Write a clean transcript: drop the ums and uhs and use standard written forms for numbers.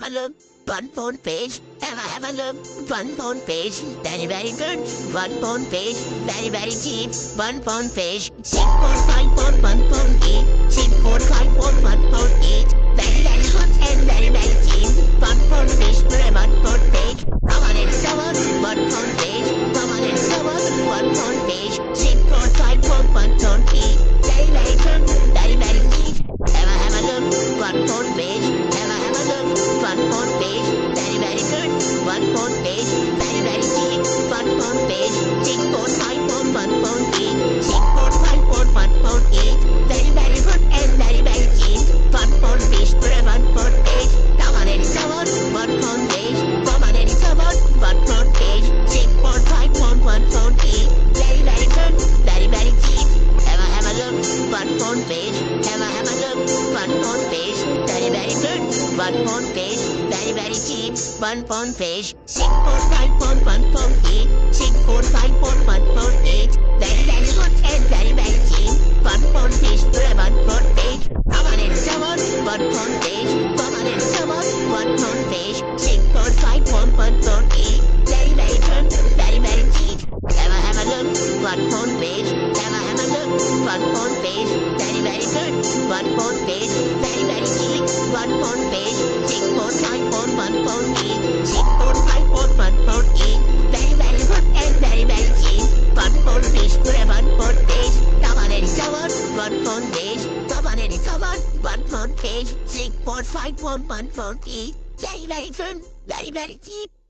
have a look. One phone page. Have a look. One phone page. Very good. One phone page. Very cheap. One phone page. 645 one phone eight. 645 one phone eight. Very good and very cheap. One phone page. One phone page. Come on and come on. One phone page. Come on and come on. One phone page. 645 one phone eight. Very good. Very cheap. Have a look. One phone page. Have a look. One phone page. Very good. One phone page. Very cheap. One phone page. 645 one phone eight. 645 one phone eight. Very good and very cheap. One phone page. One phone page. Come on and come on. One phone page. Come on and come on. One phone page. 645 one phone eight. Very good. Very cheap. Have a look. One phone page. Have a look. One phone page. Very good. One phone page. Very cheap. One phone page. 645 one phone eight. 645 one phone eight. Very good and very cheap. One phone page. One phone page. Come on and come on. One phone page. Come on and come on. One phone page. 645 one phone eight. Very good. Very cheap. Have a look. One phone page. Have a look. One phone page. Very good. One phone page. Very cheap. One phone page. 645 one phone eight. 645 one phone eight. Very good and very cheap. One phone page. One phone page. Come on and come on. One phone page. Come on and come on. One phone page. 645 one phone eight. Very good. Very cheap.